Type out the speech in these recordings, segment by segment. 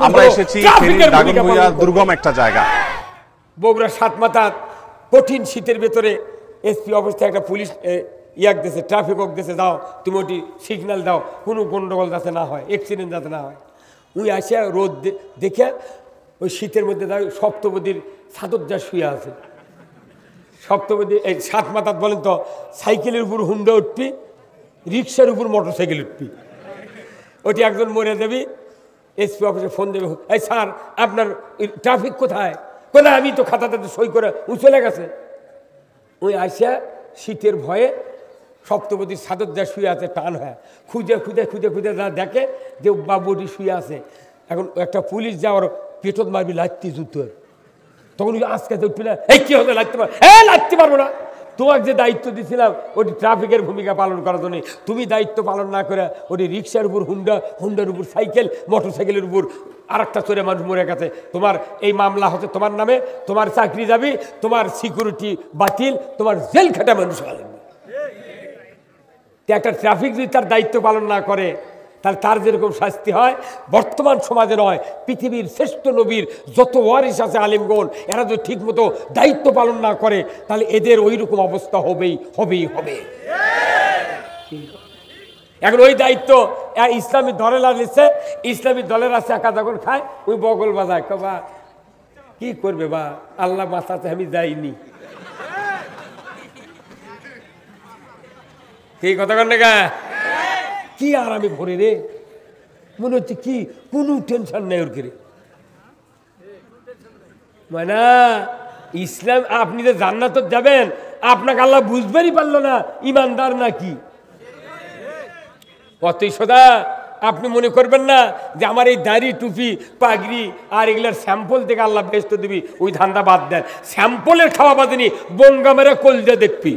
আমরা এসেছি দুর্গম একটা জায়গা, বগুড়া সাতমাথা। কঠিন শীতের ভেতরে এসপি অফিসে একটা পুলিশ ইয়াক দিয়েছে, ট্রাফিক ওক দিয়েছে, যাও তুমি ওটি সিগন্যাল দাও, কোনো গন্ডগোল যাতে না হয়, অ্যাক্সিডেন্ট যাতে না হয়। উনি আসিয়া রোদ দেখে ওই শীতের মধ্যে সপ্তপদীর সাদরজা শুয়ে আছে। সপ্তপদী এই সাতমাথাত বলেন তো, সাইকেলের উপর হুন্ডা উঠবি, রিক্সার উপর মোটর সাইকেল উঠবি, ওটি একজন মরে যাবি। এসপি অফিসে ফোন দেবে, এই স্যার আপনার ট্রাফিক কোথায়? কোথায়? আমি তো খাতাতে সই করে ও চলে গেছে। ওই আসিয়া শীতের ভয়ে সপ্তপদীর সাদরজা শুয়ে আছে, টান হয়, খুঁজে খুঁজে খুঁজে খুঁজে যা দেখে যে বাবুটি শুয়ে আছে। এখন একটা পুলিশ যাওয়ার পেটত মারবি, লাত্তি জুতোর। তখন আজকে উঠবি না, এই কি হবে, লাগতে পারবো? লাগতে পারবো না। তোমাকে যে দায়িত্ব দিয়েছিলাম ওটি ট্রাফিকের ভূমিকা পালন করার জন্য, তুমি দায়িত্ব পালন না করে ওটি রিক্সার উপর হুন্ডা, হুন্ডার উপর সাইকেল, মোটর সাইকেলের উপর আর একটা চোরে মানুষ মরে গেছে। তোমার এই মামলা হচ্ছে তোমার নামে, তোমার চাকরি যাবি, তোমার সিকিউরিটি বাতিল, তোমার জেল খাটা মানুষ পালন। একটা ট্রাফিক যদি তার দায়িত্ব পালন না করে, তাহলে তার যেরকম শাস্তি হয় বর্তমান সমাজে নয়, পৃথিবীর শ্রেষ্ঠ নবীর যত ওয়ারিস আছে আলিমগণ, এরা যদি ঠিক মতো দায়িত্ব পালন না করে, তাহলে এদের ওই রকম অবস্থা হবেই হবে। এখন ওই দায়িত্ব ইসলামী দলেরা নিচ্ছে, ইসলামী দলের আছে একা যখন খায় ওই বগল বাজায়, বা কি করবে, বা আল্লাহ মাথাতে আমি যাইনি, কি কথা কন না, কি আর আমি ভরে রে, মনে হচ্ছে কি কোনো টেনশন নেই ওর করে। মানে ইসলাম, আপনি যে জান্নাত যাবেন, আপনাকে আল্লাহ বুঝবেনই পারলো না ইমানদার নাকি। অতই সদা আপনি মনে করবেন না যে আমার এই দাড়ি টুপি পাগড়ি আর এগুলোর স্যাম্পল থেকে আল্লাহ বেহেশত দিবি, ওই ধান্দা বাদ দেন। স্যাম্পলের খাওয়া বাদিনি বঙ্গা মেরে কলজা দেখবি।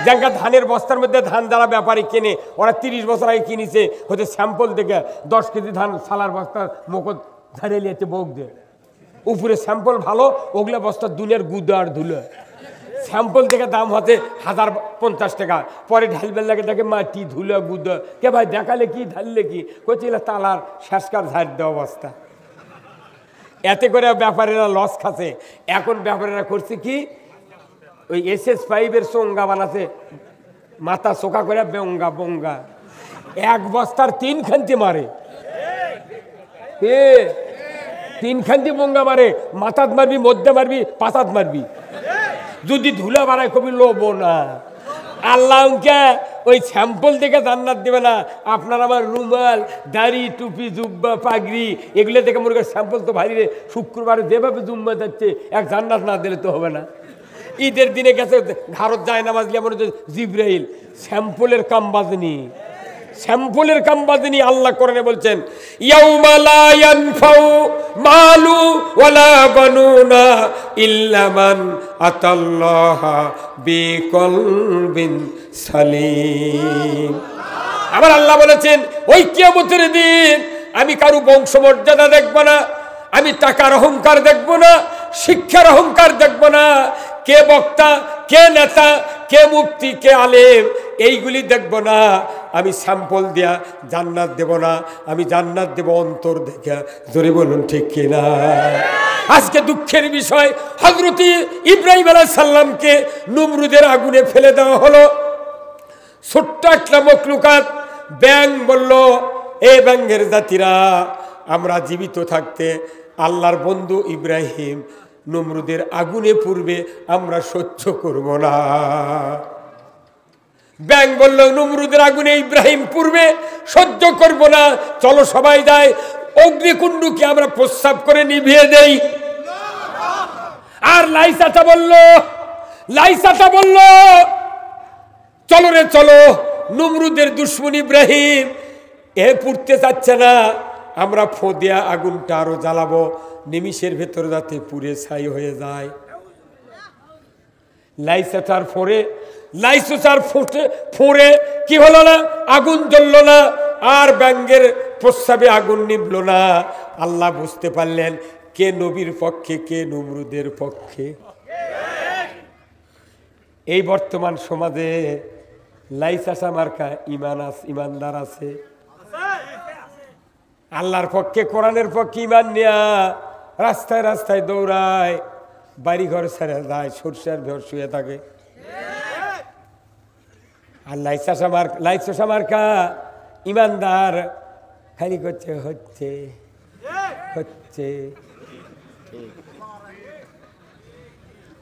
যাঙ্গা ধানের বস্তার মধ্যে ধান যারা ব্যাপারী কেনে, ওরা 30 বছর আগে কিনেছে হচ্ছে স্যাম্পল থেকে 10 কেজি ধান সালার বস্তার মুখত ঝাড়িয়ে নিয়েছে বউক দিয়ে, উপরে স্যাম্পল ভালো, ওগুলা বস্তা দুলের গুদো আর ধুলো। স্যাম্পল থেকে দাম হতে 1050 টাকা, পরে ঢালবেল লাগে দেখে মাটি ধুলো গুদো। কে ভাই দেখালে কি, ঢাললে কি? কোচিল তালার শেষকার ঝাড় দেওয়া অবস্থা। এতে করে ব্যাপারীরা লস খাচ্ছে। এখন ব্যাপারীরা করছে কি, ওই SS5 এর চোঙ্গা বানাচ্ছে, মাথা চোখা করে বেঙ্গা বঙ্গা, 1 বস্তার 3 খান্তি মারে, 3 খান্তি বঙ্গা মারে, মাথাত মারবি, মধ্যে মারবি, পাতাত মারবি। যদি ধুলা বাড়ায় কবি লোব না, আল্লাহকে ওই স্যাম্পল দেখে জান্নাত দেবে না। আপনার আমার রুমাল, দাড়ি, টুপি, জুব্বা, পাগড়ি এগুলো দেখে মনে করেন স্যাম্পল তো ভারী রে, শুক্রবারে যেভাবে জুম্মা যাচ্ছে এক জান্নাত না দিলে তো হবে না। ঈদের দিনে গেছে ঘাড়ত যায় নামাজ লিয়া, মনে হচ্ছে জিব্রাইল, স্যাম্পলের কাম বাজনি, স্যাম্পলের কাম বাজনি। আল্লাহ কোরআনে বলছেন, ইয়াউমা লা ইয়ানফাউ মালু ওয়ালা বানুনা ইল্লা মান আতাল্লাহা বিকলবিন সালিম। আমার আল্লাহ বলেছেন, ওই কিয়ামতের দিন আমি কারো বংশমর্যাদা দেখব না, আমি টাকার অহংকার দেখব না, শিক্ষার অহংকার দেখব না, কে বক্তা, কে নেতা, কে মুফতি, কে আলেম, এইগুলি দেখব না। আমি স্যাম্পল দিয়া জান্নাত দেব না, আমি জান্নাত দেব অন্তর দেখে। জোরে বলুন ঠিক কিনা? আজকে দুঃখের বিষয়, হযরত ইব্রাহিম আলাইহিস সালামকে নমরুদের আগুনে ফেলে দেওয়া হলো। ছোট্ট একটা মখলুকাত ব্যাঙ বলল, এ ব্যাঙের জাতিরা, আমরা জীবিত থাকতে আল্লাহর বন্ধু ইব্রাহিম নমরুদের আগুনে পূর্বে আমরা সহ্য করব না। ব্যাঙ বলল, নমরুদের আগুনে ইব্রাহিম পূর্বে সহ্য করব না, চলো সবাই যায়, অগ্নিকুণ্ডকে আমরা প্রস্রাব করে নিভিয়ে দেই। আর লাইসাটা বলল, চলো রে চলো, নমরুদের দুশমন ইব্রাহিম পুড়তে চাচ্ছে না, আমরা ফোদিয়া আগুনটা আরো জ্বালাবো, নিমিষের ভেতর যাতে পুড়ে ছাই হয়ে যায়। লাইসাটার ফোড়ে কি হলো না, আগুন জ্বলল না, আর ব্যাঙের প্রস্রাবে আগুন নিভল না। আল্লাহ বুঝতে পারলেন কে নবীর পক্ষে, কে নমরুদের পক্ষে। এই বর্তমান সমাজে লাইসাসা মার্কা ইমানদার আছে, আল্লাহর পক্ষে কোরআনের পক্ষে ইমান নিয়া রাস্তায় রাস্তায় দৌড়ায়, বাড়ি ঘর ছেড়ে যায়, সরষের ভেড় শুয়ে থাকে। আর লাইসাসা মার্কা ইমানদার খালি করছে হচ্ছে হচ্ছে।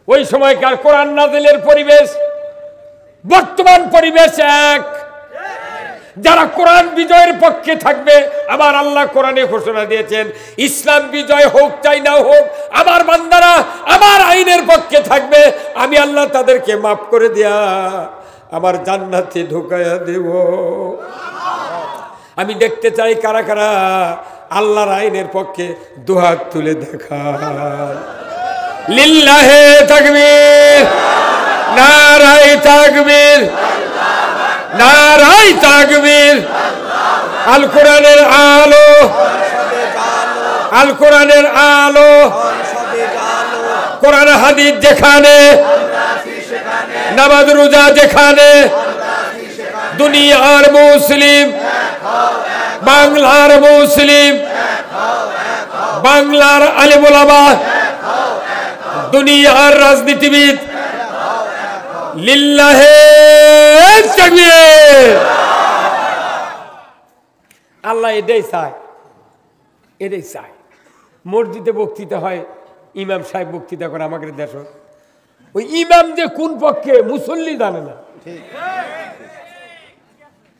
ওই সময়কার কোরআন নাযিলের পরিবেশ বর্তমান পরিবেশ এক। যারা কোরআন বিজয়ের পক্ষে থাকবে, আমার আল্লাহ কোরআনে ঘোষণা দিয়েছেন ইসলাম বিজয় হোক চাই না হোক, আমার বান্দারা আমার আইনের পক্ষে থাকবে, আমি আল্লাহ তাদেরকে মাফ করে দিয়া আমার জান্নাতে ঢুকাইয়া দেব। আমি দেখতে চাই কারা কারা আল্লাহর আইনের পক্ষে দুহাত তুলে দেখান। লিল্লাহে তাকবীর, নারায়ে তাকবীর, নারায়ে তাকবীর। আল কোরআনের আলো, আল কোরআনের আলো, কোরআন হাদিস যেখানে, নামাজ রোজা যেখানে, দুনিয়ার মুসলিম, বাংলার মুসলিম, বাংলার আলেম ওলামা, দুনিয়ার রাজনীতিবিদ, লিল্লাহে তাকবীর। আল্লাহ এটাই চায়, এটাই চায়। মসজিদে বক্তৃতা হয়, ইমাম সাহেব বক্তৃতা করে আমাদের দেশ, ওই ইমাম যে কোন পক্ষে মুসল্লি জানে না,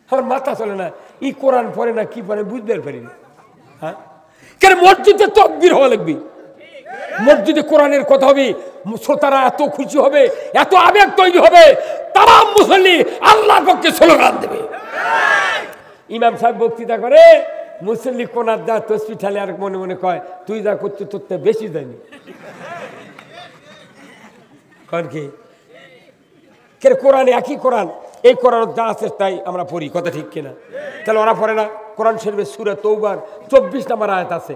আমার মাথা চলে না, ই কোরআন পড়ে না কি পড়ে বুঝতে পারিনি। হ্যাঁ, কেন মসজিদে তাকবীর হওয়া লাগবে, মসজিদে কোরআনের কথা হবে, শ্রোতারা এত খুশি হবে, এত আবেগ তৈরি হবে, তামাম মুসল্লি আল্লাহর পক্ষে স্লোগান দেবে। ইমাম সাহেব বক্তৃতা করে, মুসল্লি কোনার যা তসবি ঠালে আর মনে মনে কয় তুই যা করতে তোর বেশি যায়নি। কারণ কি কোরআনে একই কোরআন, এই কোরআন যা আছে তাই আমরা পড়ি, কথা ঠিক কিনা? তাহলে ওরা পড়ে না? কোরআন শরীফের সূরা তওবার 24 নম্বর আয়াত আছে,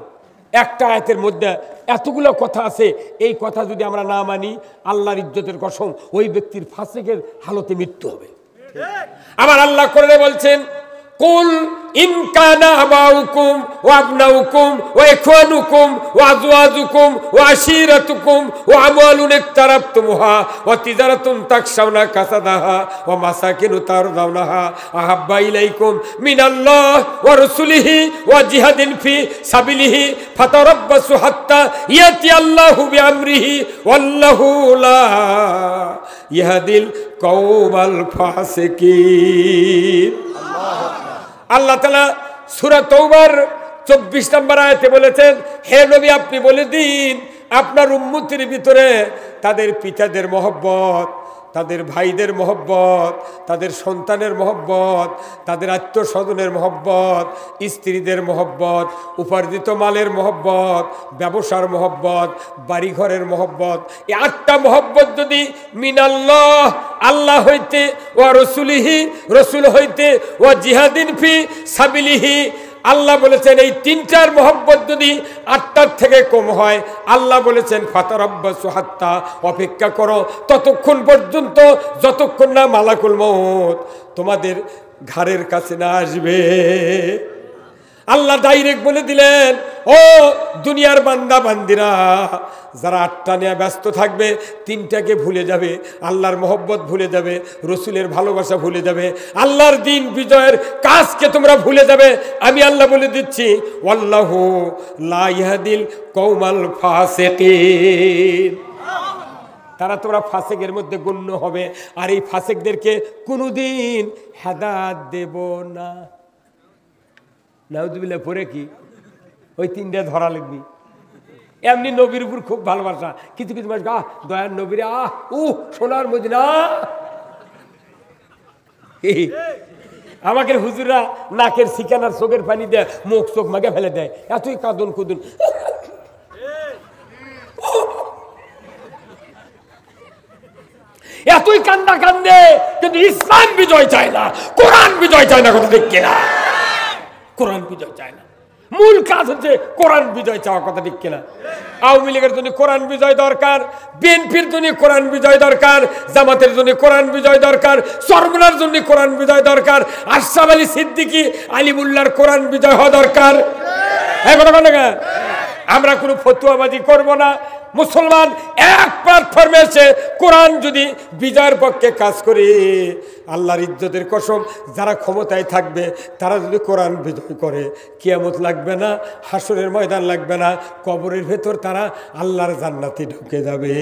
একটা আয়াতের মধ্যে এতগুলো কথা আছে, এই কথা যদি আমরা না মানি, আল্লাহর ইজ্জতের কসম, ওই ব্যক্তির ফাসিকের হালতে মৃত্যু হবে। আমার আল্লাহ কোরআনে বলছেন, কুল ইন কানা আবাউকুম ওয়া আবনাউকুম ওয়া ইখওয়ানুকুম ওয়া আজওয়াজুকুম ওয়া আশীরাতুকুম ওয়া আমওয়ালুন ইকতারাবতুমুহা ওয়া তিজারাতুন তাকশাউনা কাসাদাহা ওয়া মাসাকিনু তারদাউনাহা আহাব্বা ইলাইকুম মিনাল্লাহ ওয়া রাসূলিহি ওয়া জিহাদিন ফি সাবিলিহি ফাতারাব্বাসু হাত্তা ইয়াতি আল্লাহু বিআমরিহি ওয়াল্লাহু লা ইয়াহদিল কওমাল ফাসিকিন। আল্লাহ তাআলা সূরা তওবার 24 নম্বর আয়াতে বলেছেন, হে নবী আপনি বলে দিন আপনার উম্মতের ভিতরে তাদের পিতাদের মহব্বত, তাদের ভাইদের মহব্বত, তাদের সন্তানের মহব্বত, তাদের আত্মীয় স্বজনের মহব্বত, স্ত্রীদের মহব্বত, উপার্জিত মালের মহব্বত, ব্যবসার মহব্বত, বাড়িঘরের মহব্বত, এই 8টা মহব্বত যদি মিনাল্লাহ আল্লাহ হইতে, ওয়া রাসূলিহি রাসূল হইতে, ওয়া জিহাদিন ফি সাবিলিহি, আল্লাহ বলেছেন এই 3টার মহব্বত যদি 8টার থেকে কম হয়, আল্লাহ বলেছেন ফাতারাব্বাসু হাত্তা, অপেক্ষা করো ততক্ষণ পর্যন্ত যতক্ষণ না মালাকুল মউত তোমাদের ঘরের কাছে না আসবে। আল্লাহ ডাইরেক্ট বলে দিলেন, ও দুনিয়ার বান্দা বান্দিরা, যারা 8টা নিয়ে ব্যস্ত থাকবে, 3টাকে ভুলে যাবে, আল্লাহর মহব্বত ভুলে যাবে, রসুলের ভালোবাসা ভুলে যাবে, আল্লাহর দিন বিজয়ের কাজকে তোমরা ভুলে যাবে, আমি আল্লাহ বলে দিচ্ছি ওয়াল্লাহু লা ইয়াহদিল কওমাল ফাসিকিন। তারা তোমরা ফাসিকের মধ্যে গণ্য হবে, আর এই ফাসিকদেরকে কোনোদিন হেদায়েত দেব না। নাউযুবিল্লাহ পড়ে কি ওই 3টা ধরা লিখবি। এমনি নবীর উপর খুব ভালোবাসা, কিছু কিছু মানুষ দয়ার নবীরে সোনার মদিনা। আমাকে হুজুররা নাকের শিকানার চোখের পানি দেয়, মুখ চোখ মাগে ফেলে দেয়, এতই কাঁদন কুদুন। এতই কান্দা কান্দে, কিন্তু ইসলাম বিজয় চায় না, কোরআন বিজয় চায় না, কথা ঠিক কিনা? কোরআন বিজয় চায় না। মূল কাজ হচ্ছে কোরআন বিজয় চাওয়া, কথা ঠিক কিনা? আওয়ামী লীগের জন্য কোরআন বিজয় দরকার, বিএনপির জন্য কোরআন বিজয় দরকার, জামাতের জন্য কোরআন বিজয় দরকার, চরমনার জন্য কোরআন বিজয় দরকার, আশরাফ আলী সিদ্দিকী আলিমুল্লাহর কোরআন বিজয় হওয়া দরকার। আমরা কোনো ফতুয়াবাজি করব না। মুসলমান এক প্ল্যাটফর্মে এসে কোরআন যদি বিজয়ের পক্ষে কাজ করে, আল্লাহর ইজ্জতের কসম, যারা ক্ষমতায় থাকবে তারা যদি কোরআন বিজয় করে, কিয়ামত লাগবে না, হাসরের ময়দান লাগবে না, কবরের ভেতর তারা আল্লাহর জান্নাতে ঢুকে যাবে।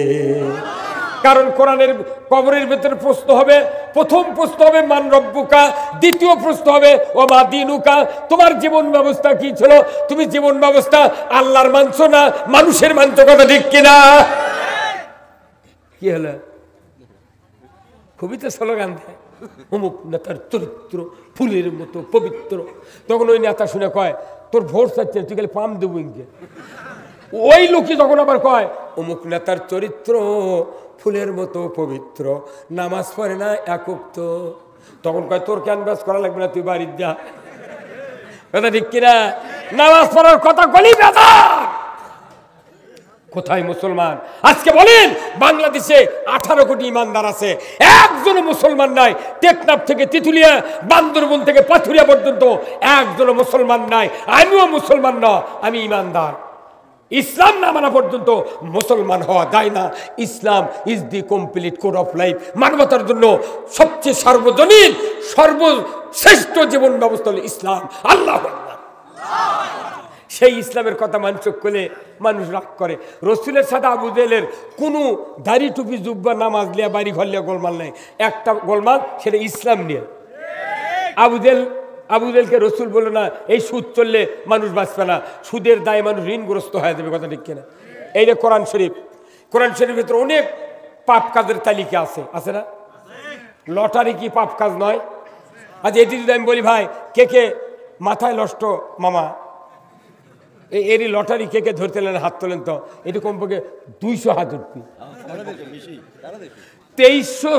কারণ কোরআনের কবরের ভেতরে প্রশ্ন হবে, প্রথম প্রশ্ন হবে মান রব্বুকা, দ্বিতীয় প্রশ্ন হবে ও মা দিনুকা, তোমার জীবন ব্যবস্থা কি ছিল? তুমি জীবন ব্যবস্থা আল্লাহর মানছো না মানুষের মানছো, কথা ঠিক কিনা? কি হলো? খুবই তো স্লোগান দেয়, অমুক নেতার চরিত্র ফুলের মতো পবিত্র। তখন ওই নেতা শুনে কয়, তোর ভোট চাচ্ছে, তুই গেলে পাম দেবো ইনকে। ওই লোকই তখন আবার কয়, অমুক নেতার চরিত্র ফুলের মতো পবিত্র, নামাজ পড়ে না একক। তো তখন কয়, তোর ক্যানভাস করা লাগবে না, তুই বাড়ির যা, কথা ঠিক কিনা? নামাজ পড়ার কথা বলি বেদা। কোথায় মুসলমান? আজকে বলেন, বাংলাদেশে 18 কোটি ইমানদার আছে, একজনও মুসলমান নাই। টেকনাফ থেকে তিতুলিয়া, বান্দরবন থেকে পাথুরিয়া পর্যন্ত একজনও মুসলমান নাই। আমিও মুসলমান না, আমি ইমানদার। ইসলাম না মানা পর্যন্ত মুসলমান হওয়া যায় না। Islam is the complete code of life. মানবতার জন্য সবচেয়ে সার্বজনীন সর্বশ্রেষ্ঠ জীবন ব্যবস্থা হলো ইসলাম। আল্লাহু আকবার। সেই ইসলামের কথা মানুষ করলে মানুষ রাগ করে। রসুলের সাথে আবু জেহেলের কোনো দাড়ি টুপি জুব্বা নামাজ লিয়া বাড়ি ঘর লিয়া গোলমাল নেই, একটা গোলমাল, সেটা ইসলাম নিয়ে। আবু জেহেলকে রসুল বলল না, এই সুদ চললে মানুষ বাঁচবে না, সুদের দায়ে মানুষ ঋণগ্রস্ত হয়ে যাবে, কথা ঠিক কিনা? এই যে কোরআন শরীফ, কোরআন শরীফের ভিতরে অনেক পাপ কাজের তালিকা আছে, আছে না? লটারি কি পাপ কাজ নয়? আজ এটি যদি আমি বলি, ভাই কে কে মাথায় নষ্ট মামা, এরই লটারি কে কে ধরতে নেন, হাত তোলেন তো। এটি কমপক্ষে 200 হাত উঠবি। 2300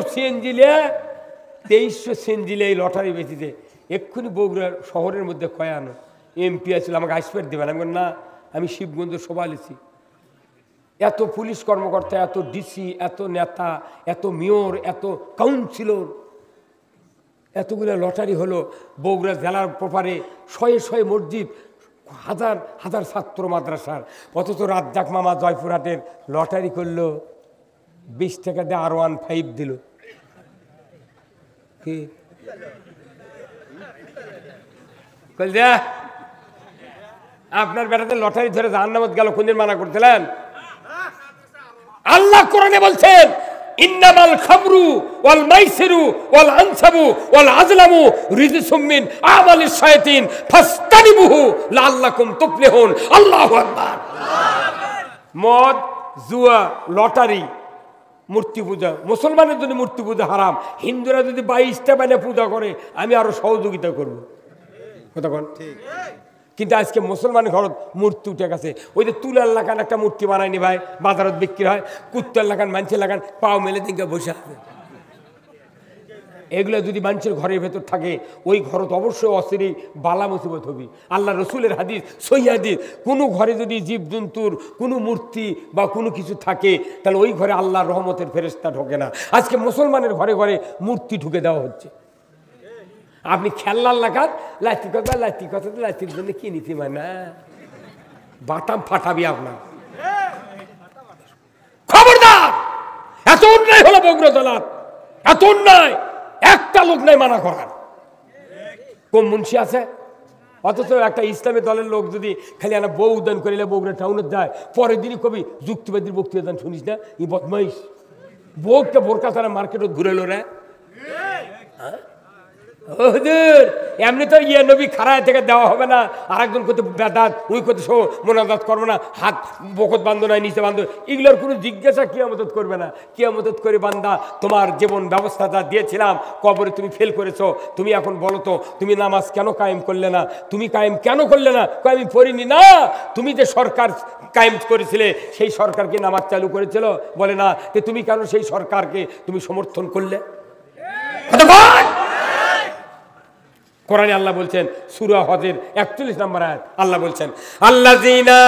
সেনজিলে এই লটারি বেঁচেছে। এক্ষুনি বগুড়া শহরের মধ্যে কয় আনো এমপি আসলে, আমাকে আইসপেট দেবেন। আমি না, আমি শিবগঞ্জ সভা লিছি। এত পুলিশ কর্মকর্তা, এত ডিসি, এত নেতা, এত মেয়র, এত কাউন্সিলর, এতগুলো লটারি হলো। বগুড়া জেলার প্রপারে শয়ে মসজিদ, হাজার হাজার ছাত্র মাদ্রাসার, অথচ রাজ্জাক মামা জয়পুরহাটের লটারি করলো 20 টাকা দিয়ে R15 দিল। কি আপনার বেটাতে লটারি ধরে জাহান্নামে গেল, কোনদিন মানা করছিলেন? আল্লাহ কোরআনে বলছেন, ইন্নামাল খামরু ওয়াল মাইসিরু ওয়াল আনসাবু ওয়াল আজলামু রিজসুম মিন আমালিশ শায়াতিন ফাস্তানিবুহু লাআল্লাকুম তুফলিহুন। আল্লাহু আকবার। মদ, জুয়া, লটারি, মূর্তি পূজা, মুসলমানের জন্য মূর্তি পূজা হারাম। হিন্দুরা যদি 22টা বানিয়ে পূজা করে, আমি আরো সহযোগিতা করব, কথা বল ঠিক। কিন্তু আজকে মুসলমানের ঘর মূর্তি উঠে গেছে। ওই যে তুলার লাগান একটা মূর্তি বানায়নি ভাই, বাজারত বিক্রি হয়, কুত্তার লাগান, মানুষের লাগান, পাও মেলে দিকে বসে আছে। এগুলো যদি মানুষের ঘরের ভেতর থাকে, ওই ঘর তো অবশ্যই অস্থির বালা মুসিবত হবে। আল্লাহ রসুলের হাদিস, সহিহ হাদিস, কোনো ঘরে যদি জীবজন্তুর কোনো মূর্তি বা কোনো কিছু থাকে, তাহলে ওই ঘরে আল্লাহর রহমতের ফেরেশতা ঢোকে না। আজকে মুসলমানের ঘরে ঘরে মূর্তি ঢুকে দেওয়া হচ্ছে। আপনি খেলনার লাগান, লাইতির জন্য কি নিতে না, বাটাম ফাটাবি আপনার। খবরদার, এত অন্যায় হলো বগুড়া জেলার, এত অন্যায়, একটা লোক নাই মানা করার। কম মুন্সি আছে, অথচ একটা ইসলামী দলের লোক যদি খালি একটা বউ উদ্যান করিলে বগুড়া টাউনে যায়, পরের দিনই কবি যুক্তিবাদীর বক্তৃতা দান, শুনিস না এই বদমাইশ বউকে বোরকা তারা মার্কেটত ঘুরে এলো রে। হুজুর এমনি তো ইয়ে নবী খাড়ায় থেকে দেওয়া হবে না, আরেকজন করতে বেদাত, ওই করতে মোনাজাত করবো না, হাত বকত বান্ধব নয়, নিচে বান্ধব, এগুলোর কোনো জিজ্ঞাসা কিয়ামত করবে না। কিয়ামত করে বান্দা, তোমার জীবন ব্যবস্থাটা দিয়েছিলাম, কবরে তুমি ফেল করেছো, তুমি এখন বলো তো তুমি নামাজ কেন কায়েম করলে না? তুমি কায়েম কেন করলে না? আমি পড়িনি না। তুমি যে সরকার কায়েম করেছিলে, সেই সরকার কি নামাজ চালু করেছিল? বলে না। তুমি কেন সেই সরকারকে তুমি সমর্থন করলে? কোরআনে আল্লাহ বলছেন সূরা হজের 41 নম্বর আয়াত আল্লাহ বলছেন আল্লাযীনা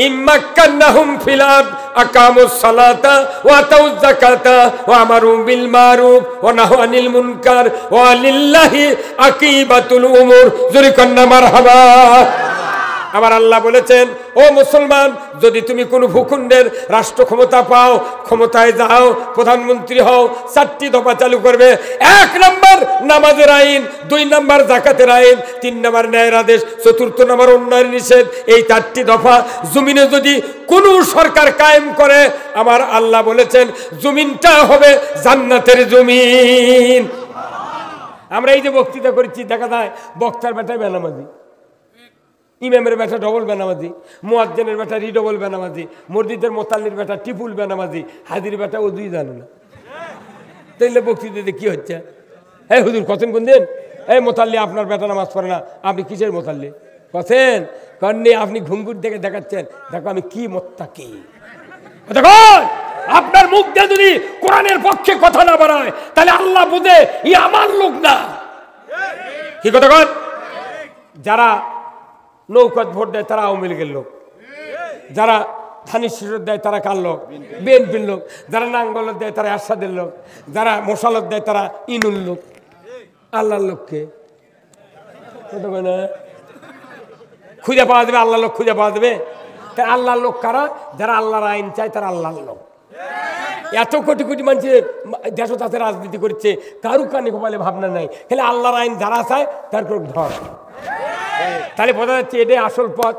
ইম্মাক্কান্নাহুম ফিল আরদ আকামুস সালাতা ওয়া আতাউয যাকাতা ওয়া আমারু বিল মারুফ ওয়া নাহু আনিল মুনকার ওয়া লিল্লাহি আকিবাতুল উমুর জোরে কন্না মারহাবা। আবার আল্লাহ বলেছেন ও মুসলমান, যদি তুমি কোনো ভূখণ্ডের রাষ্ট্র ক্ষমতা পাও, ক্ষমতায় যাও, প্রধানমন্ত্রী হও, 4টি দফা চালু করবে। 1 নম্বর নামাজের আইন, 2 নম্বর যাকাতের আইন, 3 নম্বর ন্যায়ের আদেশ, 4th নম্বর অন্যায়ের নিষেধ। এই 4টি দফা জমিনে যদি কোনো সরকার কায়েম করে, আমার আল্লাহ বলেছেন জমিনটা হবে জান্নাতের জমিন। আমরা এই যে বক্তৃতা করেছি, দেখা যায় বক্তার বেটায় বেনামাজি, ইমামের বেটা ডবল বেনামাজি, মুয়াজ্জিনের বেটা রিডবল বেনামাজি, মসজিদের মোতাল্লির বেটা টিপুল বেনামাজি, হাজির বেটা ও দুই জানে না। তাইলে বক্তৃতাতে কি হচ্ছে? এই হুজুর কছেন কোন দিন? এই মোতাল্লি আপনার বেটা নামাজ পড়ে না, আপনি কিসের মোতাল্লি কছেন? কন্যা আপনি ঘুঙ্গুর দেখে দেখাচ্ছেন, দেখো আমি কি মোত্তাকি। দেখো আপনার মুখ দিয়ে যদি কোরআনের পক্ষে কথা না বাড়ায়, তাহলে আল্লাহ বুঝে ই আমার লোক না। কি কথা কন? যারা নৌকাত ভোট দেয় তারা আওয়ামী লীগের লোক, যারা ধানের শীষের দেয় তারা কার লোক? বিএনপির লোক। যারা নাঙ্গলত দেয় তারা এরশাদের লোক, যারা মশালত দেয় তারা ইনুল লোক। আল্লাহর লোককে খুঁজে পাওয়া যাবে? আল্লাহর লোক খুঁজে পাওয়া যাবে? তাই আল্লাহর লোক কারা? যারা আল্লাহর আইন চায় তারা আল্লাহর লোক। এত কোটি কোটি মানুষের দেশ তাতে রাজনীতি করছে, কারু কানে কপালে ভাবনা নাই, খালি আল্লাহর আইন যারা চায় তার ধর। তাহলে বোঝা যাচ্ছে এটাই আসল পথ।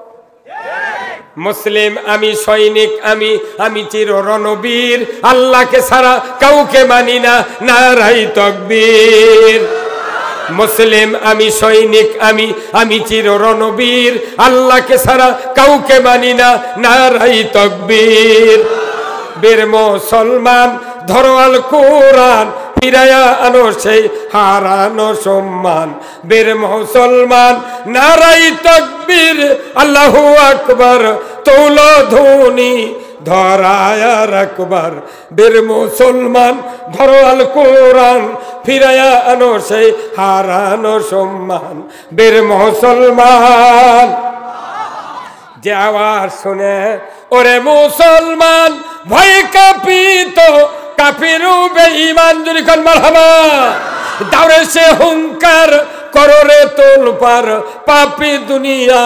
মুসলিম আমি, সৈনিক আমি, আমি চির রণবীর, আল্লাহকে ছাড়া কাউকে মানি না, নারাই তাকবীর। মুসলিম আমি, সৈনিক আমি, আমি চির রণবীর, আল্লাহকে ছাড়া কাউকে মানি না, নারাই তাকবীর। বীর মুসলমান ধরো আল কোরআন, ফিরায়া আনো সেই হারানো সম্মান। বীর মুসলমান নারাই তাকবীর, আল্লাহু আকবার, তোলো ধ্বনি ধরায়া রাখবার। বীর মুসলমান ধরো আল কোরআন, ফিরায়া আনো সেই হারানো সম্মান। বীর মুসলমান যে আওয়াজ শুনে ওরে মুসলমান ভয় কাঁপিত, কাফিরু বেঈমান জোরে কোন মারহাবা। দাওরে সে হুঙ্কার করো রে তোলপার, পাপী দুনিয়া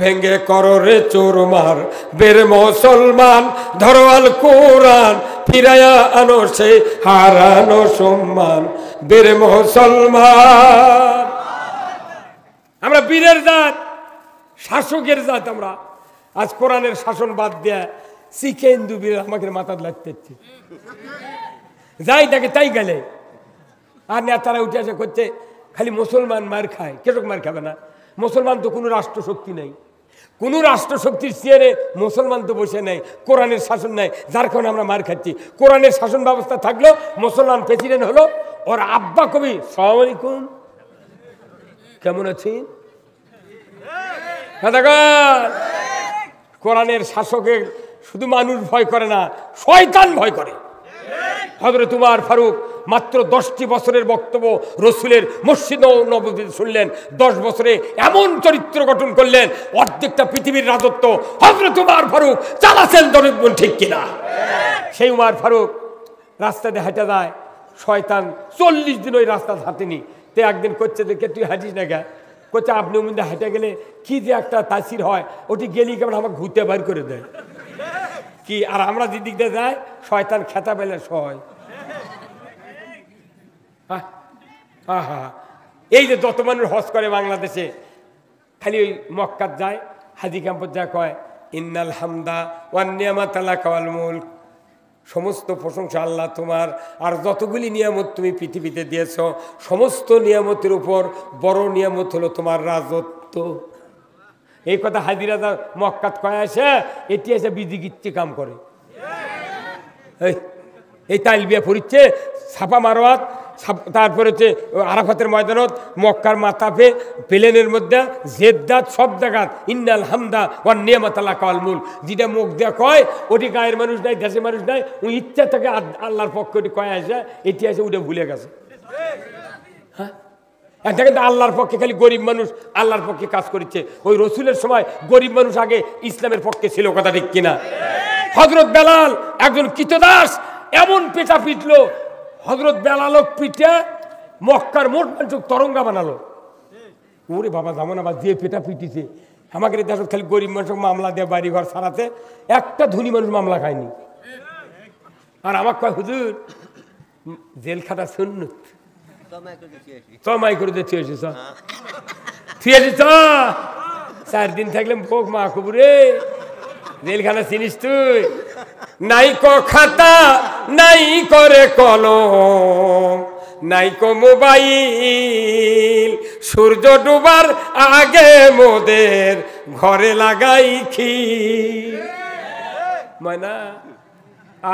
ভেঙ্গে করো রে চোরমার। বীর মুসলমান ধরো আল কোরআন, ফিরায়া আনো সে হারানো সম্মান। বীর মুসলমান আমরা বীরের জাত, শাসকের জাত। আমরা আজ কোরআনের শাসন বাদ দেয়া শিখে হিন্দু বীর আমাকে মাথা লাগতে যাই তাকে তাই গেলে। আর নেতারা উঠে আসে করছে খালি মুসলমান মার খায়। কেটক মার খাবে না? মুসলমান তো কোনো রাষ্ট্রশক্তি নেই, কোনো রাষ্ট্রশক্তির চেয়ারে মুসলমান তো বসে নেই, কোরআনের শাসন নেই, যার কারণে আমরা মার খাচ্ছি। কোরআনের শাসন ব্যবস্থা থাকলো, মুসলমান প্রেসিডেন্ট হলো, ওর আব্বা কবি সালাম আলাইকুম কেমন আছেন। কোরআনের শাসকের শুধু মানুষ ভয় করে না, শয়তান ভয় করে। হযরত উমর ফারুক মাত্র 10টি বছরের বক্তব্য রসুলের মসজিদ নববীতে শুনলেন, 10 বছরে এমন চরিত্র গঠন করলেন, অর্ধেকটা পৃথিবীর রাজত্ব হযরত উমর ফারুক চালাচ্ছেন। দরিদ্র ঠিক কিনা? সেই উমর ফারুক রাস্তাতে হেঁটে যায়, শয়তান 40 দিন ওই রাস্তা হাঁটেনি। তে একদিন করছে দেখে তুই হাঁটিস না গা, করছে আপনি ওমধ্যে হেঁটে গেলে কি যে একটা তাসির হয়, ওটি গেলি কেমন আমাকে ঘুরতে বার করে দেয় কি। আর আমরা যেদিক দিয়ে যাই শয়তান খেতা পেলে সয়। এই যে যত মানুষ হজ করে বাংলাদেশে, খালি ওই মক্কাত যায়, হাজি ক্যাম্পত যায়, কয় ইন্নাল হামদা ওয়ান নিয়ামাতা লাকা ওয়াল মুলক, সমস্ত প্রশংসা আল্লাহ তোমার, আর যতগুলি নিয়ামত তুমি পৃথিবীতে দিয়েছ সমস্ত নিয়ামতের উপর বড় নিয়ামত হলো তোমার রাজত্ব। এই কথা হাজিরা মক্কাত কয় আসে, এটি এসে বিধি গিচ্ছে কাম করে। এই তালবিয়া পড়িচ্ছে, ছাপা মারোয়াত, তারপরে হচ্ছে আরাফাতের ময়দানত, মক্কার মাতাফে, প্লেনের মধ্যে, জেদ্দাত, সব জায়গাত ইন্নাল হামদা ওয়ান নিয়ামাতা লাকা ওয়াল মুলক, যেটা মুখ দিয়ে কয় ওটি গায়ের মানুষ নাই, দেশের মানুষ নাই, ওই ইচ্ছা থেকে আল্লাহর পক্ষে ওটি কয় আসে, এটি আসে ওটা ভুলে গেছে। হ্যাঁ, এটা কিন্তু আল্লাহর পক্ষে, খালি গরিব মানুষ আল্লাহর পক্ষে কাজ করছে। ওই রসুলের সময় গরিব মানুষ আগে ইসলামের পক্ষে ছিল, কথা ঠিক কিনা? হযরত বেলাল একজন কৃতদাস এমন পেটা পিটলো, হযরত বেলালক পিঠে মক্কার মোট মানুষ তরঙ্গা বানালো। ওরে বাবা, জামানাবাদ দিয়ে পেটা পিটিছে। আমাকে দেশ খালি গরিব মানুষ মামলা দিয়ে বাড়ি ঘর সারাতে, একটা ধনী মানুষ মামলা খায়নি। আর আমার কয়, হুজুর জেল খাটা সুন্নত, চমাই করে দিয়ে থুয়েছি, থুয়েছি 4 দিন থাকলে ভোগ মা কবুরে। জেলখানা চিনিস তুই? নাই ক খাতা, নাই করে কলম, নাই কো মোবাইল, সূর্য ডুবার আগে মোদের ঘরে লাগাই খিল। ময়না,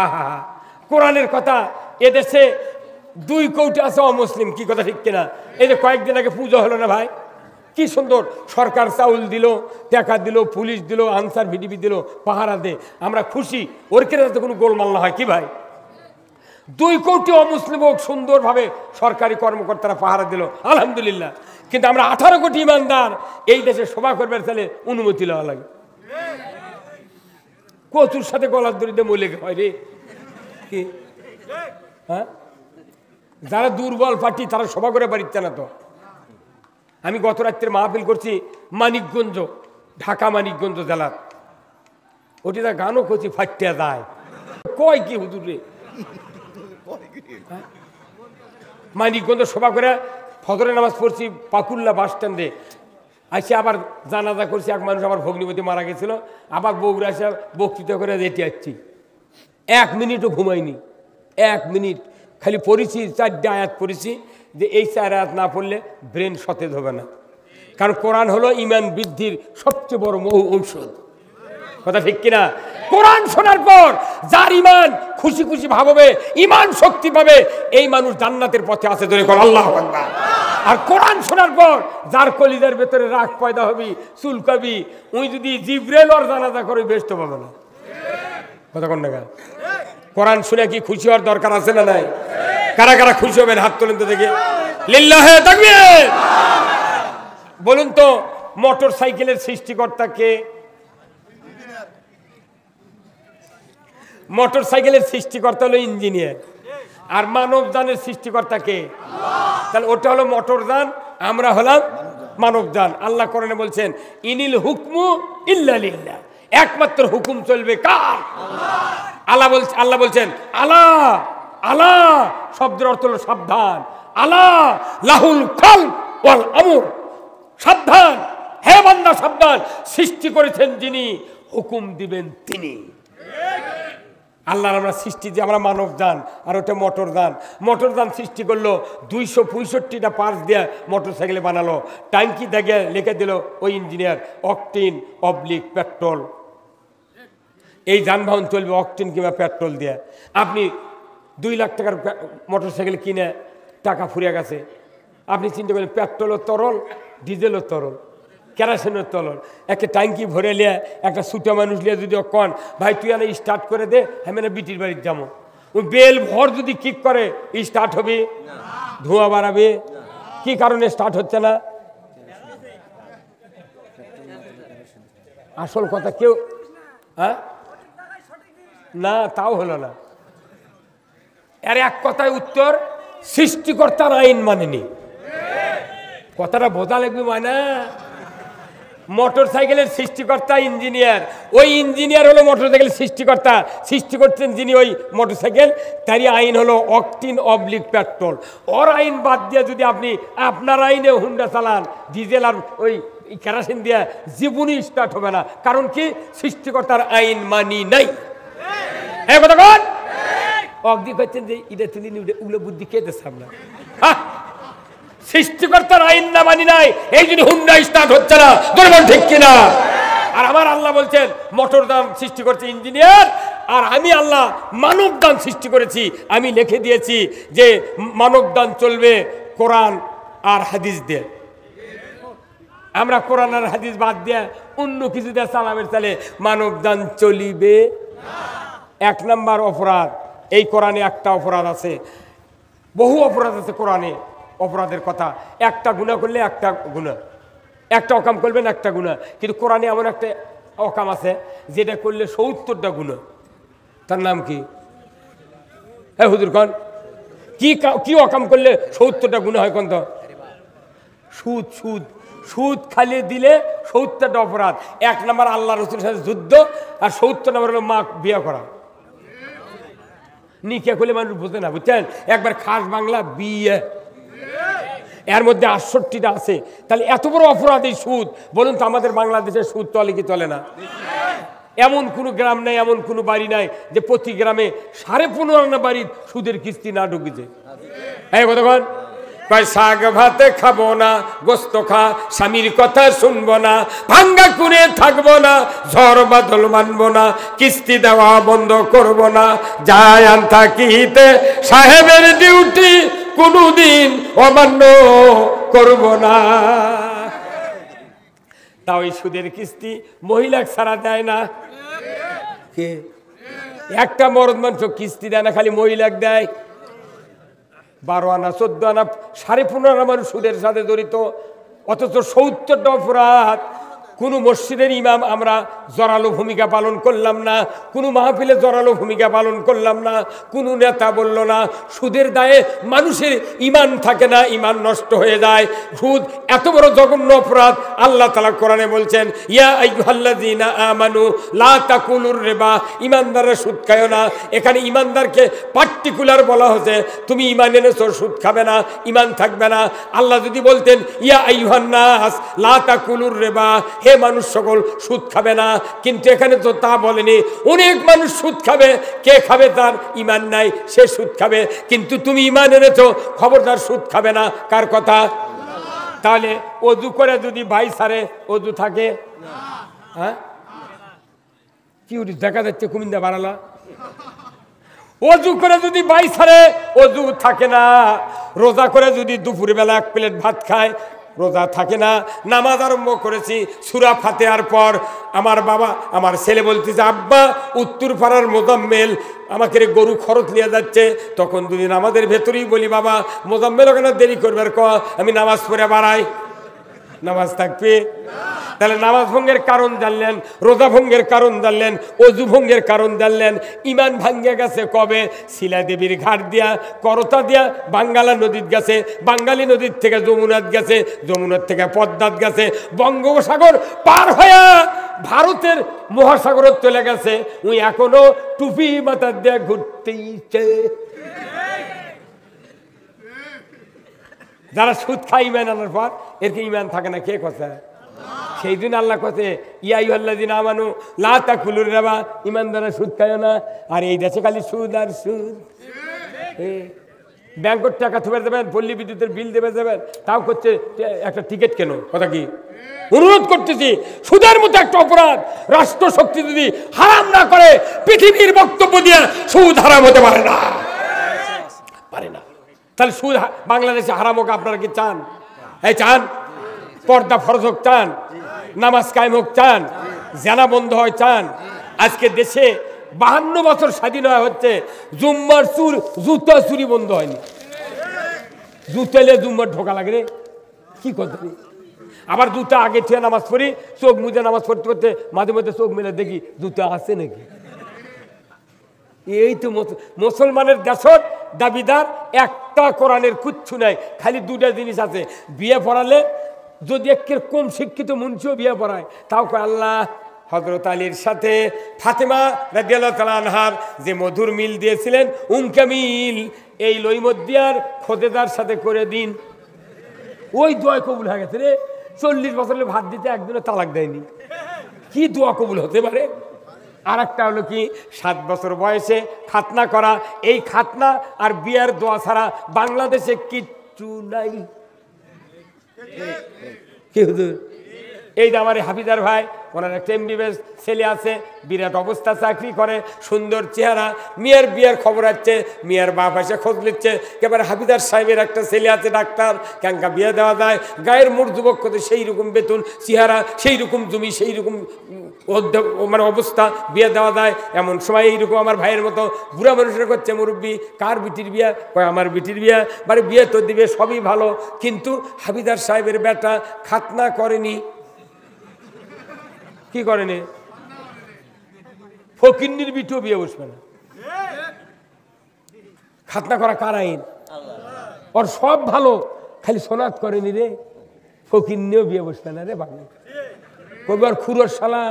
আহা, কোরআনের কথা। এদেশে 2 কোটি আছে অমুসলিম, কি কথা ঠিক কিনা? এই যে কয়েকদিন আগে পুজো হলো না ভাই, কি সুন্দর সরকার চাউল দিল, টাকা দিল, পুলিশ দিল, আনসার ভিডিপি দিল, পাহারা দে, আমরা খুশি। ওর কেন যাতে কোনো গোলমাল না হয়, কি ভাই? 2 কোটি অমুসলিম সুন্দরভাবে সরকারি কর্মকর্তারা পাহারা দিল, আলহামদুলিল্লাহ। কিন্তু আমরা 18 কোটি ইমানদার এই দেশে সভা করবার তাহলে অনুমতি লওয়া লাগে। কচুর সাথে গলার দড়িতে মলে হয় রে, কি? হ্যাঁ, যারা দুর্বল পার্টি তারা সভা করে পারিচ্ছে না তো। আমি গত রাত্রে মাহফিল করছি মানিকগঞ্জ, ঢাকা মানিকগঞ্জ জেলার। ওটি তার গানও করছি, ফাটিয়া যায় কয় কি হুজুর রে। মানিকগঞ্জ সভা করে ফজরের নামাজ পড়ছি পাকুল্লা বাস স্ট্যান্ডে। আসে আবার জানাজা করছি, এক মানুষ আমার ভগ্নিপতি মারা গেছিল, আবার বগুড়া এসে বক্তৃতা করে যেতে যাচ্ছি। 1 মিনিটও ঘুমাইনি, 1 মিনিট খালি পড়েছি, 4টা আয়াত পড়েছি যে এই 4 আয়াত না পড়লে ব্রেন সতেজ হবে না। কারণ কোরআন হলো ইমান বৃদ্ধির সবচেয়ে বড় মহা ঔষধ, কথা ঠিক কিনা? কোরআন শোনার পর যার ইমান খুশি খুশি ভাববে, ইমান শক্তি পাবে, এই মানুষ জান্নাতের পথে আছে, ধরে কর আল্লাহু আকবার। আর কোরআন শোনার পর যার কলিজার ভেতরে রাগ পয়দা হবি, চুলকাবি, ওই যদি জিবরাইল ওর জানাজা করে বেহেশত পাবে না, কথা কোন না? কোরআন শুনে কি খুশি হওয়ার দরকার আছে না নাই? কারা কারা খুশি হবেন হাত তোলেন তো দেখে। লিল্লাহে তাকবীর। বলুন তো, মোটর সাইকেলের সৃষ্টিকর্তা কে? মোটর সাইকেলের সৃষ্টিকর্তা হলো ইঞ্জিনিয়ার। আর মানবযানের সৃষ্টিকর্তা কে? তাহলে ওটা হলো মোটরযান, আমরা হলাম মানবযান। আল্লাহ কোরআনে বলছেন, ইনিল হুকমু ইল্লা লিল্লাহ, একমাত্র হুকুম চলবে কার? আল্লাহ বলছেন আলা, আলা শব্দের অর্থ হলো সাবধান। আলা লাহুল খালক ওয়াল আমর, সাবধান হে বান্দা সাবধান, সৃষ্টি করেছেন যিনি, হুকুম দিবেন তিনি। আল্লাহর আমরা সৃষ্টি যে আমরা মানবযান, আর ওটা মোটরযান। মোটরযান সৃষ্টি করলো 265টা পার্টস দিয়ে মোটর সাইকেলে বানালো। ট্যাঙ্কি দেখে লিখে দিল ওই ইঞ্জিনিয়ার, অকটেন অবলিক পেট্রোল। এই যানবাহন চলবে অকটেন কিংবা পেট্রোল দিয়ে। আপনি 2 লাখ টাকার মোটর সাইকেল কিনে টাকা ফুরিয়ে গেছে, আপনি চিন্তা করেন পেট্রোলও তরল, ডিজেলও তরল, কেরাসিনের তরল। একটা ট্যাঙ্কি ভরে লিয়ে একটা ছুটা মানুষ লিয়ে যদি কন, ভাই তুই এনে স্টার্ট করে দে, আমি না বিটির বাড়ির যাবো, ওই বেল ভর যদি কিক করে স্টার্ট হবে? ধোঁয়া বাড়াবে। কি কারণে স্টার্ট হচ্ছে না? আসল কথা কেউ হ্যাঁ না, তাও হলো না। এর এক কথায় উত্তর, সৃষ্টিকর্তার আইন মানেনি। কথাটা বোঝা লাগবে। মানে মোটর সাইকেলের সৃষ্টিকর্তা ইঞ্জিনিয়ার, ওই ইঞ্জিনিয়ার হলো মোটর সাইকেলের সৃষ্টিকর্তা। সৃষ্টি করছেন যিনি ওই মোটর সাইকেল, তারই আইন হলো অকটেন অবলিক পেট্রোল। ওর আইন বাদ দিয়ে যদি আপনি আপনার আইনে হুন্ডা চালান, ডিজেল আর ওই কেরাসিন দিয়ে, জীবনই স্টার্ট হবে না। কারণ কি? সৃষ্টিকর্তার আইন মানি নাই। হ্যাঁ কথা বল। অগদি করছেন যে এটা তুলি উগুলো বুদ্ধি কে দিচ্ছে আপনার? সৃষ্টিকর্তার আইন না মানি নাই, এই জন্য হুন্ডা স্টার্ট হচ্ছে না, দুর্বল ঠিক কিনা? আর আমার আল্লাহ বলছেন মোটরযান সৃষ্টি করছে ইঞ্জিনিয়ার, আর আমি আল্লাহ মানবযান সৃষ্টি করেছি। আমি লিখে দিয়েছি যে মানবযান চলবে কোরআন আর হাদিস দিয়ে। আমরা কোরআন আর হাদিস বাদ দিয়ে অন্য কিছু দিয়ে চালাবের চালে মানবযান চলিবে। 1 নম্বর অপরাধ। এই কোরআনে একটা অপরাধ আছে, বহু অপরাধ আছে কোরআনে। অপরাধের কথা, একটা গুনাহ করলে একটা গুনাহ, একটা অকাম করবেন একটা গুনাহ। কিন্তু কোরআনে এমন একটা অকাম আছে যেটা করলে ৭০টা গুনাহ। তার নাম কি? হ্যাঁ হুজুর কন, কি অকাম করলে ৭০টা গুনাহ হয় কোন? তো সুদ। সুদ সুদ খালি দিলে ৭০টা অপরাধ। ১ নম্বর আল্লাহ রসুলের সাথে যুদ্ধ, আর ৭০ নম্বর হলো মা বিয়ে করা। নিকে করলে মানুষ বুঝে না, বুঝছেন? একবার খাস বাংলা বিয়ে, এর মধ্যে ৬৮টা আছে। তাহলে এত বড় অপরাধ এই সুদ। বলুন তো আমাদের বাংলাদেশে সুদ চলে কি চলে না? এমন কোনো গ্রাম নাই, এমন কোনো বাড়ি নাই যে প্রতি গ্রামে ১৫.৫ বাড়ির সুদের কিস্তি না ঢুকেছে। এই কতক্ষণ শাক ভাতে খাবো না, গোস্ত খা স্বামীর কথা শুনবো না, ভাঙ্গা কুনে থাকবো না, ঝড় বাদল মানবো না, কিস্তি দেওয়া বন্ধ করবো না, যায় আন থাকিতে সাহেবের ডিউটি কোনোদিন অমান্য করব না। তাও এই সুদের কিস্তি মহিলা ছাড়া দেয় না। কে একটা মরদ মানুষ কিস্তি দেয় না, খালি মহিলা দেয়। ১২ আনা ১৪ আনা ১৫.৫ আনা মানুষ সুদের সাথে জড়িত। অথচ ৭০টা অপরাধ। কোনো মসজিদের ইমাম আমরা জোরালো ভূমিকা পালন করলাম না, কোনো মাহফিলে জোরালো ভূমিকা পালন করলাম না, কোনো নেতা বলল না। সুদের দায়ে মানুষের ইমান থাকে না, ইমান নষ্ট হয়ে যায়। সুদ এত বড় জঘন্য অপরাধ। আল্লাহ তাআলা কোরআনে বলছেন, ইয়া আইয়ুহাল্লাযীনা আমানু লা তাকুলুর রিবা, ইমানদাররা সুদ খায় না। এখানে ইমানদারকে পার্টিকুলার বলা হয়েছে, তুমি ইমান এনেছো সুদ খাবে না, ইমান থাকবে না। আল্লাহ যদি বলতেন ইয়া আইয়ুহান নাস লা তাকুলুর রিবা, হে মানুষ সকল সুদ খাবে না, কিন্তু এখানে তো তা বলেনি। অনেক মানুষ সুদ খাবে, কে খাবে? তার ইমান নাই, সে সুদ খাবে। কিন্তু তুমি ইমান এনেছো, খবরদার সুদ খাবে না। কার কথা? তাহলে অজু করে যদি ভাই সারে অজু থাকে? হ্যাঁ কি দেখা যাচ্ছে কুমিন্দা বাড়ালা। অজু করে যদি ভাই সারে অজু থাকে না। রোজা করে যদি দুপুরবেলা 1 প্লেট ভাত খায়, রোজা থাকে না। নামাজ আরম্ভ করেছি সূরা ফাতিহার পর, আমার বাবা আমার ছেলে বলতেছে, আব্বা উত্তর পাড়ার মোজাম্মেল আমাকে গরু খরচ নিয়ে যাচ্ছে। তখন যদি নামাজের ভেতরেই বলি, বাবা মোজাম্মেল ওখানে দেরি করবার ক, আমি নামাজ পড়ে বাড়াই, নামাজ থাকবে? তাহলে নামাজ ভঙ্গের কারণ জানলেন, রোজা ভঙ্গের কারণ জানলেন, অজু ভঙ্গের কারণ জানলেন। ইমান ভাঙ্গে গেছে কবে? শিলা দেবীর ঘাট দিয়া, করতা দিয়া বাঙ্গালা নদীর গেছে, বাঙ্গালী নদীর থেকে যমুনাত গেছে, যমুনার থেকে পদ্মাত গেছে, বঙ্গোপসাগর পার হয়ে ভারতের মহাসাগরত চলে গেছে। উই এখনো টুপি মাথা দিয়ে ঘুরতেইছে। যারা সুদ খায় ইমান আনার পর, এরকে ইমান থাকে না। কে কথা? সেই দিন আল্লাহ কথা, ইয়া আইয়ুহাল্লাযীনা আমানু লা তাকুলুর রিবা, ইমানদাররা সুদ খায় না। আর এই দেশে খালি সুদ আর সুদ। ব্যাংকের টাকা থুবে দেবেন, পল্লী বিদ্যুতের বিল দেবে যাবেন, তাও করছে একটা টিকিট কেন। কথা কি? অনুরোধ করতেছি, সুদের মতো একটা অপরাধ রাষ্ট্র শক্তি যদি হারাম না করে, পৃথিবীর বক্তব্য দিয়ে সুদ হারাম হতে পারে না, পারে না। তাহলে সুদ বাংলাদেশে হারাম হোক আপনারা কি চান? এই চান? পর্দা ফরজ হোক চান? নামাজ কায়েম হোক চান? জানা বন্ধ হয় চান? আজকে দেশে 52 বছর স্বাধীন হচ্ছে, জুম্মার চুর জুতা চুরি বন্ধ হয়নি। জুতেলে জুম্মার ঢোকা লাগে রে, কি কথা? আবার জুতা আগে থেকে নামাজ পড়ি, চোখ মুজে নামাজ পড়তে পড়তে মাঝে মধ্যে চোখ মেলে দেখি জুতা আছে নাকি। এই তো মুসলমানের দেশত দাবিদার একটা কোরআনের কুচ্ছু নাই, খালি 2টা জিনিস আছে। বিয়ে পড়ালে যদি একের কম শিক্ষিত মুন্সিও বিয়ে পড়ায়, তাও কয় আল্লাহ হযরত আলীর সাথে ফাতেমা রাদিয়াল্লাহু তাআলা আনহার যে মধুর মিল দিয়েছিলেন, উনকা মিল এই লইমদ্দিয়ার খোদেদার সাথে করে দিন। ওই দোয়া কবুল হয়ে গেছে রে। 40 বছরের ভাত দিতে একদিনও তালাক দেয়নি। কি দোয়া কবুল হতে পারে? আর একটা হলো কি, 7 বছর বয়সে খাতনা করা। এই খাতনা আর বিয়ার দোয়া ছাড়া বাংলাদেশে কিচ্ছু নাই। কি হুজুর? এই যে আমার হাফিজার ভাই, ওনার একটা এমবিবিএস ছেলে আছে, বিরাট অবস্থা, চাকরি করে, সুন্দর চেহারা। মেয়ের বিয়ের খবর আছে, মেয়ের বাপ এসে খোঁজ নিচ্ছে, এবার হাবিদার সাহেবের একটা ছেলে আছে ডাক্তার, ক্যাঙ্কা বিয়ে দেওয়া যায়, গায়ের মোড় যুবক কত, সেই রকম বেতন, চেহারা সেই রকম, জমি সেই রকম, মানে অবস্থা, বিয়ে দেওয়া যায়। এমন সময় এইরকম আমার ভাইয়ের মতো বুড়া মানুষের করছে, মুরব্বী, কার বিটির বিয়ে? কয় আমার বিটির বিয়ে। মানে বিয়ে তো দিবে, সবই ভালো, কিন্তু হাবিদার সাহেবের বেটা খাতনা করেনি। কি করেনি? ফকিন্নির বিটিও বিয়ে বসবে না। খাতনা করা কার আইন? ওর সব ভালো, খালি সোনাত করেনি রে, ফকিন্নিও বিয়ে বসবে না রে বাবু। কবি আর খুরোর শালা,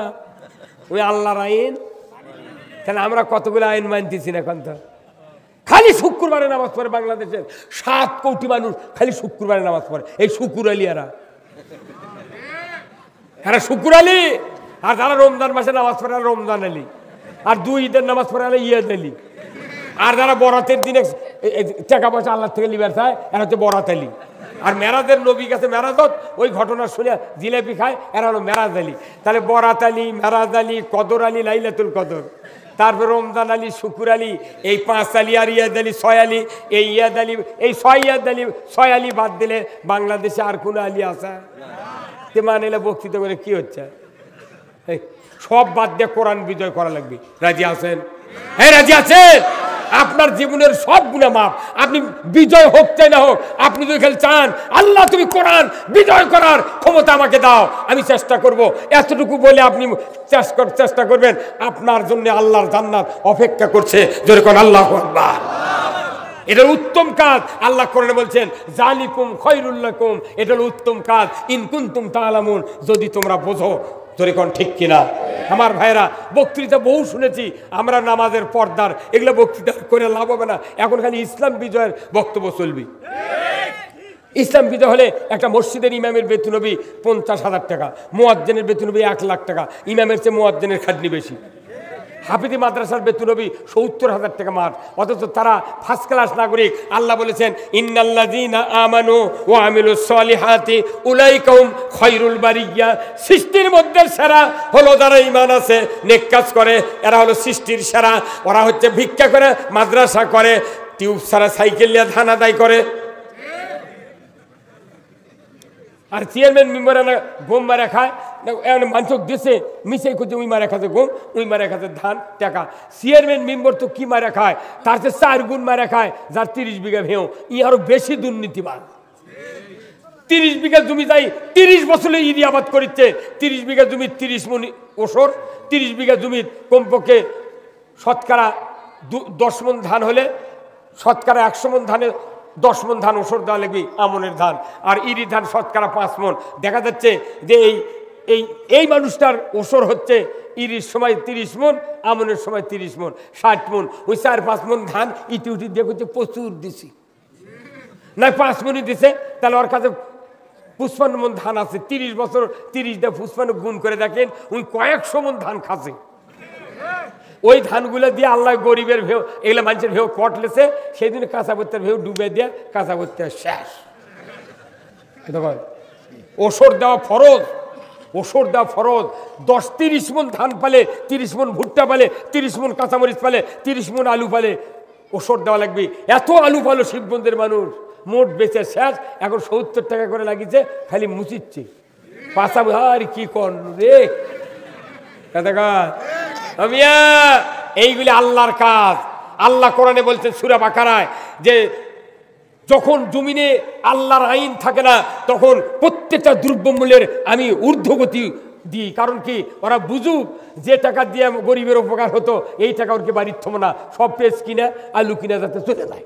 ওই আল্লাহর আইন। তাহলে আমরা কতগুলো আইন মানতেছি না এখন? তো খালি শুক্রবারে নামাজ পড়ে বাংলাদেশের 7 কোটি মানুষ, খালি শুক্রবারে নামাজ পড়ে। এই শুকুর আলিয়ারা, এরা শুকুর আলী। আর যারা রমজান মাসে নামাজ পড়ে রমজান আলী, আর 2 ঈদের নামাজ পড়ে ইয়াদ আলী। আর যারা বরাতের দিনে টাকা পয়সা আল্লাহ থেকে লিবার চায়, এরা হচ্ছে বরাত আলী। আর মেরাজের নবী গেছে মেরাজত, ওই ঘটনা শুনে জিলেপি খায়, এরা হলো মেরাজ আলী। তাহলে বরাত আলী, মেরাজ আলী, কদর আলী, লাইলাতুল কদর, তারপর রমজান আলী, শুকুর আলী, এই 5 আলী, আর ইয়াদ আলী 6 আলী, এই ইয়াদ আলী, এই 6 ইয়াদ আলী, 6 আলী বাদ দিলে বাংলাদেশে আর কোনো আলী আছে? মানে বক্তৃতা করে কি হচ্ছে? সব বাদ দিয়ে কোরআন বিজয় করা লাগবে। রাজি আছেন? হ্যাঁ রাজি আছেন? আপনার জীবনের সব গুনাহ মাফ। আপনি বিজয় হোক চাই না হোক, আপনি যদি খেলে চান আল্লাহ তুমি কোরআন বিজয় করার ক্ষমতা আমাকে দাও, আমি চেষ্টা করব, এতটুকু বলে আপনি চেষ্টা করবেন, আপনার জন্য আল্লাহর জান্নাত অপেক্ষা করছে। যেরকম আল্লাহু আকবার, এটার উত্তম কাজ। আল্লাহ কোরআনে বলছেন জালিকুম খায়রুল লাকুম, এটা হলো উত্তম কাজ, ইন কুনতুম তাআলামুন, যদি তোমরা বোঝো। যেরকম ঠিক কিনা আমার ভাইরা? বক্তৃতা বহু শুনেছি আমরা, নামাজের পর্দার, এগুলো বক্তৃতা করে লাভ হবে না। এখন খালি ইসলাম বিজয়ের বক্তব্য চলবে। ইসলাম বিজয় হলে একটা মসজিদের ইমামের বেতন হবে 50,000 টাকা, মুয়াজ্জিনের বেতন হবে 1 লাখ টাকা। ইমামের চেয়ে মুয়াজ্জিনের খাটনি বেশি। হাফিজি মাদ্রাসার বেতন হবে 70,000 টাকা মাস, অথচ তারা ফার্স্ট ক্লাস নাগরিক। আল্লাহ বলেছেন ইন্নাল্লাযীনা আমানু ওয়া আমিলুস সলিহাতি উলাইকা হুম খায়রুল বারিয়া, সৃষ্টির মধ্যে সেরা হলো যারা ঈমান আছে, নেক কাজ করে, এরা হলো সৃষ্টির সেরা। ওরা হচ্ছে ভিক্ষা করে, মাদ্রাসা করে, টিউব ছাড়া সাইকেল নিয়ে ধান আদায় করে। আর চেয়ারম্যান মেম্বার না গম মারা খায়, মানুষ দেশে মিশে করছে, ওই মারা খাচ্ছে গম, ওই মারা খাচ্ছে ধান, টাকা। চেয়ারম্যান মেম্বার তো কি মারা খায়, তার চেয়ে 4 গুণ মারা খায় যার 30 বিঘা ভেউ। ই আরো বেশি দুর্নীতিবান। 30 বিঘা জমি যাই 30 বছরে ইদি আবাদ করিচ্ছে। 30 বিঘা জমি 30 মণ ওসর, 30 বিঘা জমি কমপক্ষে শতকরা 10 মণ ধান হলে শতকরা 100 মণ ধানে 10 মণ ধান ওসর দেওয়া লাগবে, আমনের ধান। আর ইরি ধান শতকরা 5 মণ। দেখা যাচ্ছে যে এই মানুষটার ওসর হচ্ছে ইরির সময় 30 মণ, আমনের সময় 30 মণ, 60 মণ। ওই 4-5 মণ ধান ইটি উটি দিয়ে করছে প্রচুর দিছি, না 5 মণই দিছে, তাহলে ওর কাছে 55 মণ ধান আছে। 30 বছর 30 দিয়ে 55 গুণ করে দেখেন, ওই কয়েকশো মণ ধান খাচ্ছে। ওই ধানগুলো দিয়ে আল্লাহ গরিবের ভেউ, এগুলো মানুষের ভেউ কটলেছে, সেই দিন কাঁচা বত্তার ভেউ ডুবে দিয়ে কাঁচা বত্তা শেষ। ওসর দেওয়া ফরজ, ওসর দেওয়া ফরজ। 10-30 মণ ধান পালে, 30 মণ ভুট্টা পালে, 30 মণ কাঁচামরিচ পালে, 30 মণ আলু পালে ওসর দেওয়া লাগবে। এত আলু পালো শিবগঞ্জের মানুষ, মোট বেচে শেষ। এখন 70 টাকা করে লাগিয়েছে, খালি মুচিচ্ছে পাঁচা। আর কি কর রে আমিয়া, এইগুলি আল্লাহর কাজ। আল্লাহ কোরআনে বলছেন সূরা বাকারায় যে যখন জমিনে আল্লাহর আইন থাকে না, তখন প্রত্যেকটা দ্রব্যমূল্যের আমি ঊর্ধ্বগতি দিই। কারণ কি, ওরা বুঝুক যে টাকা দিয়ে গরিবের উপকার হতো, এই টাকা ওরকে বাড়ির থমো না, সব পেঁয়াজ কিনা আলু কিনা যাতে চলে যায়।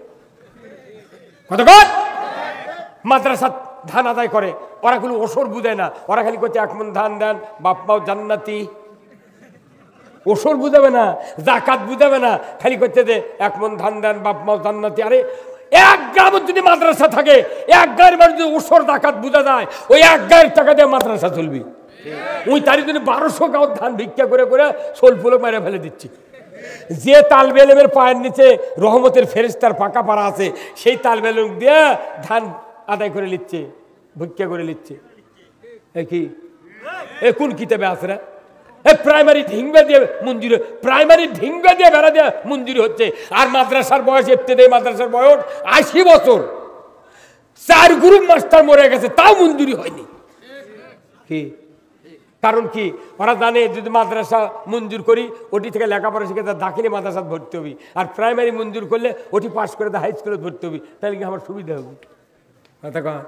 কতক্ষণ মাদ্রাসা ধান আদায় করে, ওরা কোনো ওসর বুঝায় না, ওরা খালি করছে 1 মণ ধান দেন, বাপ মাও জান্নাতি। ওসর বুঝাবে না, জাকাত বুঝাবে না, খালি করছে যে 1 মণ ধান দেন, বাপ মাও জান্নাতি। আরে এক গ্রামের যদি মাদ্রাসা থাকে, এক গায়ের মানুষ যদি ওসর জাকাত বুঝা যায়, ওই এক গায়ের টাকা দিয়ে মাদ্রাসা চলবি। ওই তারই জন্য 1200 গাঁও ধান ভিক্ষা করে করে সোলফুলক মেরে ফেলে দিচ্ছি। যে তালবে এলেমের পায়ের নিচে রহমতের ফেরেশতার পাকা পাড়া আছে, সেই তালবে এলেম দিয়ে ধান আদায় করে নিচ্ছে, ভিক্ষা করে নিচ্ছে। কি কোন কিতাবে আছে না? প্রাইমারি ঢিঙ্গা দিয়ে মঞ্জুরি, প্রাইমারি ঢিঙ্গা দিয়ে বেড়া দিয়ে মঞ্জুরি হচ্ছে। আর মাদ্রাসার বয়স ইবতেদায়ী মাদ্রাসার বয়স 80 বছর, 4 গ্রুপ মাস্টার মরে গেছে, তাও মঞ্জুরি হয়নি। কি কারণ? কি ওরা জানে যদি মাদ্রাসা মঞ্জুর করি ওটি থেকে লেখাপড়া শিখে তার দাখিলি মাদ্রাসা ভর্তি হবি, আর প্রাইমারি মঞ্জুর করলে ওটি পাশ করে হাই স্কুলে ভর্তি হবি, তাহলে কি আমার সুবিধা হবে? কথা কয়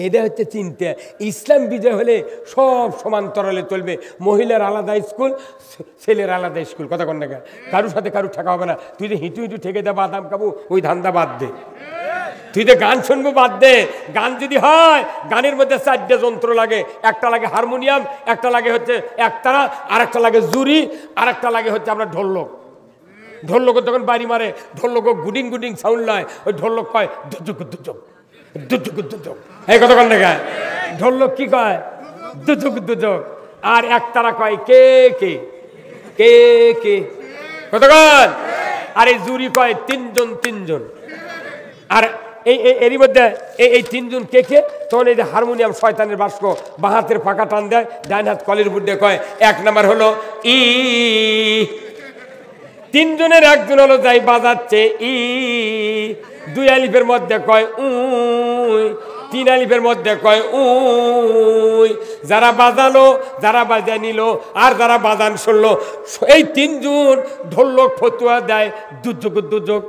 এটা হচ্ছে চিন্তা। ইসলাম বিজয় হলে সব সমান্তরালে চলবে, মহিলার আলাদা স্কুল, ছেলের আলাদা স্কুল। কথা কন না, কারোর সাথে কারোর ঠেকা হবে না। তুই যে হিঁটু হিঁটু ঠেকে দে বাদাম খাবো, ওই ধান্দা বাদ দে। তুই যে গান শুনবো বাদ দে। গান যদি হয়, গানের মধ্যে 4টে যন্ত্র লাগে, একটা লাগে হারমোনিয়াম, একটা লাগে হচ্ছে একতারা, আর একটা লাগে জুরি, আর একটা লাগে হচ্ছে আমরা ঢোলক। ঢোলক যখন বাড়ি মারে, ঢোলক গুডিং গুডিং সাউন্ড লয়, ওই ঢোলক কয় দুজক দুজক দুজক দুজক। এই কথা কন না, ঢোলক কি কয়? দুজক দুজক। আর একতারা কয় কে কে কে কে। কথা কন। আর এই জুরি কয় 3 জন 3 জন। আর এরই মধ্যে এই 3 জন কে কে, তখন এই যে হারমোনিয়াম শয়তানের বাস্ক, বাঁ হাতের ফাঁকা টান দেয়, ডান হাত কলের বুদ্ধে কয় 1 নাম্বার হলো ই। 3 জনের একজন হলো যাই বাজাচ্ছে ই, 2 আলিফের মধ্যে কয় উই, 3 আলিফের মধ্যে কয় উই। যারা বাজালো, যারা বাজায় নিল, আর যারা বাজান শুনলো, এই 3 জন ঢোলক ফতুয়া দেয় দুজক দুজক